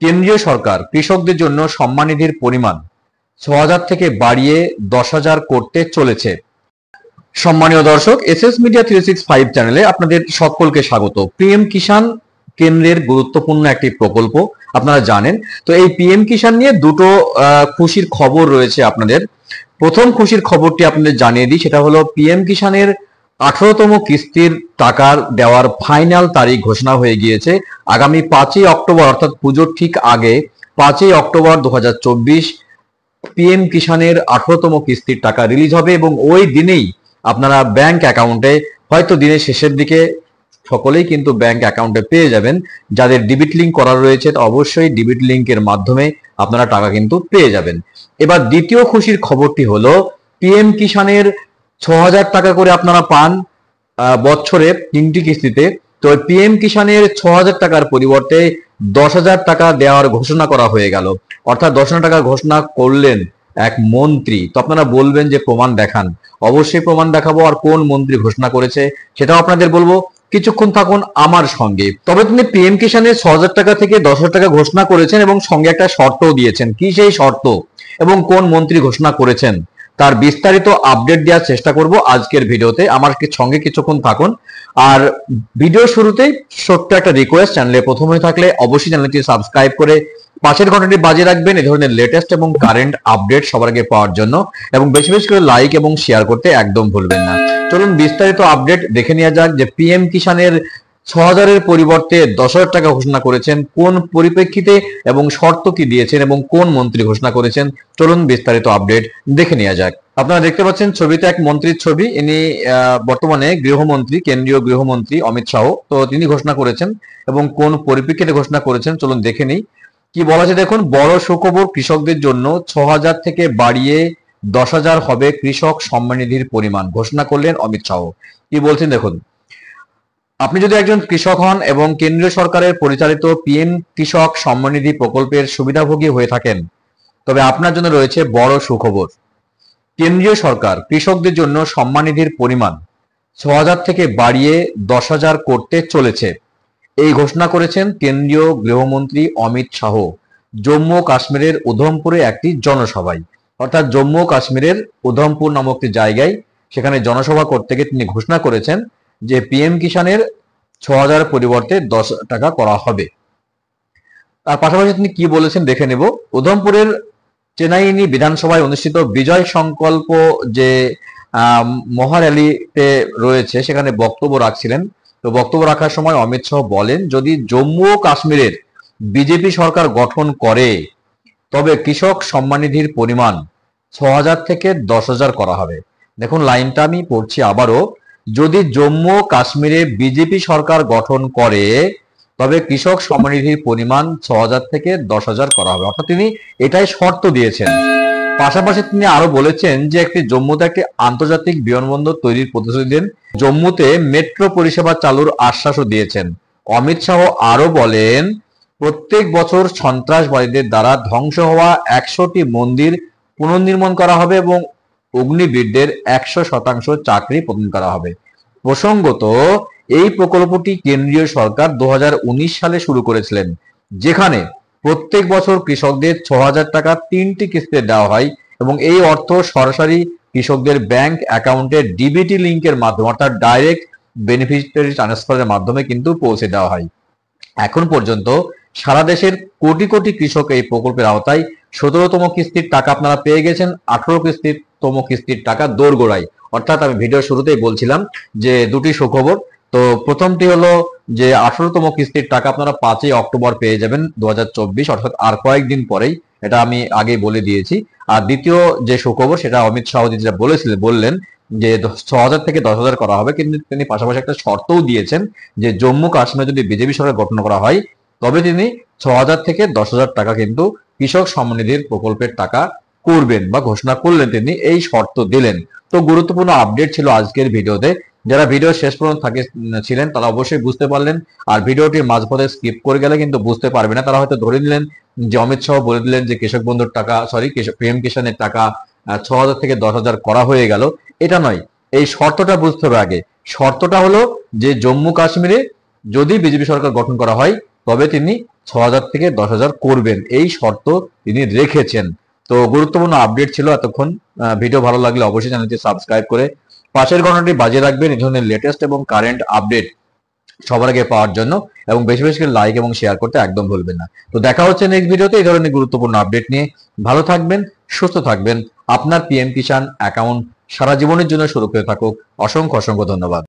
কেন্দ্রীয় সরকার কৃষকদের জন্য সম্মান নিধির পরিমাণ ৬,০০০ থেকে বাড়িয়ে ১০,০০০ করতে চলেছে। সম্মানীয় দর্শক, এসএস মিডিয়া 365 চ্যানেলে আপনাদের সকলকে স্বাগত। পিএম কিষাণ কেন্দ্রের গুরুত্বপূর্ণ একটি প্রকল্প, আপনারা জানেন। তো এই পিএম কিষাণ নিয়ে দুটো খুশির খবর রয়েছে আপনাদের। প্রথম খুশির খবরটি আপনাদের জানিয়ে দিই, সেটা হলো পিএম কিষাণের 18তম কিস্তির টাকা দেওয়ার ফাইনাল তারিখ ঘোষণা হয়ে গিয়েছে। আগামী 5ই অক্টোবর, অর্থাৎ পুজোর ঠিক আগে 5ই অক্টোবর 2024 পিএম কিষাণের 18তম কিস্তির টাকা রিলিজ হবে এবং ওই দিনেই আপনারা ব্যাংক অ্যাকাউন্টে, হয়তো দিনের শেষের দিকে সকলেই কিন্তু ব্যাংক অ্যাকাউন্টে পেয়ে যাবেন। যাদের ডিবিট লিঙ্ক করা রয়েছে অবশ্যই ডিবিট লিঙ্কের মাধ্যমে আপনারা টাকা কিন্তু পেয়ে যাবেন। এবার দ্বিতীয় খুশির খবরটি হলো পিএম কিষাণের ৬,০০০ টাকা করে আপনারা পান বছরে 3টি কিস্তিতে। তো পিএম কিষাণের ৬,০০০ টাকার পরিবর্তে ১০,০০০ টাকা দেওয়ার ঘোষণা করা হয়ে গেল। অর্থাৎ 10,০০০ টাকা ঘোষণা করলেন এক মন্ত্রী। তো আপনারা বলবেন যে প্রমাণ দেখান, অবশ্যই প্রমাণ দেখাবো। আর কোন মন্ত্রী ঘোষণা করেছে সেটাও আপনাদের বলবো। কিছুক্ষণ থাকুন আমার সঙ্গে। তবে তিনি পিএম কিষাণের ৬,০০০ টাকা থেকে 10,০০০ টাকা ঘোষণা করেছেন এবং সঙ্গে একটা শর্তও দিয়েছেন। কি সেই শর্ত এবং কোন মন্ত্রী ঘোষণা করেছেন তার বিস্তারিত আপডেট দেওয়ার চেষ্টা করব আজকের ভিডিওতে। আমার সঙ্গে কিছুক্ষণ থাকুন। আর ভিডিও শুরুতেই ছোট্ট একটা রিকোয়েস্ট, চ্যানেলে প্রথম হয়ে থাকলে অবশ্যই চ্যানেলটি সাবস্ক্রাইব করে পাশের ঘন্টাটি বাজিয়ে রাখবেন এই ধরনের লেটেস্ট এবং কারেন্ট আপডেট সবার আগে পাওয়ার জন্য, এবং বেশি বেশি করে লাইক এবং শেয়ার করতে একদম ভুলবেন না। চলুন বিস্তারিত আপডেট দেখে নেওয়া যাক যে পিএম কিষাণের ৬,০০০-এর পরিবর্তে ১০,০০০ টাকা ঘোষণা করেছেন কোন পরিপ্রেক্ষিতে এবং শর্ত কি দিয়েছেন এবং কোন মন্ত্রী ঘোষণা করেছেন। চলুন বিস্তারিত আপডেট দেখে নেওয়া যাক। আপনারা দেখতে পাচ্ছেন ছবিতে এক মন্ত্রীর ছবি। ইনি বর্তমানে গৃহমন্ত্রী, কেন্দ্রীয় গৃহমন্ত্রী অমিত শাহ। তো তিনি ঘোষণা করেছেন এবং কোন পরিপ্রেক্ষিতে ঘোষণা করেছেন চলুন দেখে নিই। কি বলা আছে দেখুন, বড় সুখবর, কৃষকদের জন্য ৬,০০০ থেকে বাড়িয়ে ১০,০০০ হবে কৃষক সম্মান নিধির পরিমাণ, ঘোষণা করলেন অমিত শাহ। কি বলছেন দেখুন, আপনি যদি একজন কৃষক হন এবং কেন্দ্রীয় সরকারের পরিচালিত পিএম কৃষক সম্মান নিধি প্রকল্পের সুবিধাভোগী হয়ে থাকেন, তবে আপনার জন্য রয়েছে বড় সুখবর। কেন্দ্রীয় সরকার কৃষকদের জন্য সম্মান নিধির পরিমাণ ৬,০০০ থেকে বাড়িয়ে ১০,০০০ করতে চলেছে। এই ঘোষণা করেছেন কেন্দ্রীয় গৃহমন্ত্রী অমিত শাহ জম্মু ও কাশ্মীরের উধমপুরে একটি জনসভায়। অর্থাৎ জম্মু ও কাশ্মীরের উধমপুর নামক একটি জায়গায় সেখানে জনসভা করতে গিয়ে তিনি ঘোষণা করেছেন যে পিএম কিষাণের ৬,০০০ পরিবর্তে ১০ টাকা করা হবে। তার পাশাপাশি তিনি কি বলেছেন দেখে নেব। উধমপুরের চেনাইনি বিধানসভায় অনুষ্ঠিত বিজয় সংকল্প যে মহার্যালিতে রয়েছে সেখানে বক্তব্য রাখছিলেন। তো বক্তব্য রাখার সময় অমিত শাহ বলেন, যদি জম্মু ও কাশ্মীরের বিজেপি সরকার গঠন করে তবে কৃষক সম্মান নিধির পরিমাণ ৬,০০০ থেকে ১০,০০০ করা হবে। দেখুন লাইনটা আমি পড়ছি আবারও, যদি জম্মু ও কাশ্মীরে বিজেপি সরকার গঠন করে তবে কৃষক সম্মান নিধির পরিমাণ ৬,০০০ থেকে ১০,০০০ করা হবে। অর্থাৎ তিনি এটাই শর্ত দিয়েছেন। পাশাপাশি তিনি আরো বলেছেন যে জম্মুতে একটি আন্তর্জাতিক বিমানবন্দর তৈরির প্রতিশ্রুতি দেন, জম্মুতে মেট্রো পরিষেবা চালুর আশ্বাসও দিয়েছেন। অমিত শাহ আরো বলেন, প্রত্যেক বছর সন্ত্রাসবাদীদের দ্বারা ধ্বংস হওয়া ১০০টি মন্দির পুনর্নির্মাণ করা হবে এবং অগ্নিবীরদের ১০০% চাকরি প্রদান করা হবে। প্রসঙ্গত, এই প্রকল্পটি কেন্দ্রীয় সরকার ২০১৯ সালে শুরু করেছিলেন, যেখানে প্রত্যেক বছর কৃষকদের ৬,০০০ টাকা ৩টি কিস্তিতে দেওয়া হয় এবং এই অর্থ সরাসরি কৃষকদের ব্যাংক অ্যাকাউন্টে ডিবিটি লিঙ্কের মাধ্যমে, অর্থাৎ ডাইরেক্ট বেনিফিশিয়ারি ট্রান্সফারের মাধ্যমে কিন্তু পৌঁছে দেওয়া হয়। এখন পর্যন্ত সারা দেশের কোটি কোটি কৃষক এই প্রকল্পের আওতায় ১৭তম কিস্তির টাকা আপনারা পেয়ে গেছেন। ১৮তম কিস্তির টাকা দোরগোড়ায়। অর্থাৎ আমি ভিডিও শুরুতেই বলছিলাম যে দুটি সুখবর। তো প্রথমটি হলো যে ১৮তম কিস্তির টাকা আপনারা ৫ই অক্টোবর পেয়ে যাবেন ২০২৪, অর্থাৎ আর কয়েকদিন পরেই, এটা আমি আগেই বলে দিয়েছি। আর দ্বিতীয় যে সুখবর সেটা অমিত শাহ যেটা বললেন যে ৬,০০০ থেকে ১০,০০০ করা হবে, কিন্তু তিনি পাশাপাশি একটা শর্তও দিয়েছেন যে জম্মু কাশ্মীরে যদি বিজেপি সরকার গঠন করা হয় তবে তিনি ৬,০০০ থেকে ১০,০০০ টাকা কিন্তু কৃষক সম্মান নিধির প্রকল্পের টাকা করবেন বা ঘোষণা করলেন, তিনি এই শর্ত দিলেন। তো গুরুত্বপূর্ণ আপডেট ছিল আজকের ভিডিওতে। যারা ভিডিও শেষ পর্যন্ত ছিলেন তারা অবশ্যই বুঝতে পারলেন, আর ভিডিওটির মাঝপথে স্কিপ করে গেলে কিন্তু বুঝতে পারবে না। তারা হয়তো ধরে নিলেন যে অমিত শাহ বলে দিলেন যে কৃষক বন্ধুর টাকা, পিএম কিষাণের টাকা ৬,০০০ থেকে ১০,০০০ করা হয়ে গেল। এটা নয়, এই শর্তটা বুঝতে হবে আগে। শর্তটা হলো যে জম্মু কাশ্মীরে যদি বিজেপি সরকার গঠন করা হয় তবে তিনি 6,000 থেকে 10,000 করবেন, এই শর্ত তিনি রেখেছেন। তো গুরুত্বপূর্ণ আপডেট ছিল এতক্ষণ। ভিডিও ভালো লাগলে অবশ্যই চ্যানেলটি সাবস্ক্রাইব করে পাশের ঘন্টাটি বাজিয়ে রাখবেন এই ধরনের লেটেস্ট এবং কারেন্ট আপডেট সবার আগে পাওয়ার জন্য, এবং বেশি বেশি করে লাইক এবং শেয়ার করতে একদম ভুলবেন না। তো দেখা হচ্ছে নেক্সট ভিডিওতে এই ধরনের গুরুত্বপূর্ণ আপডেট নিয়ে। ভালো থাকবেন, সুস্থ থাকবেন। আপনার পিএম কিষাণ অ্যাকাউন্ট সারা জীবনের জন্য সুরক্ষিত থাকুক। অসংখ্য অসংখ্য ধন্যবাদ।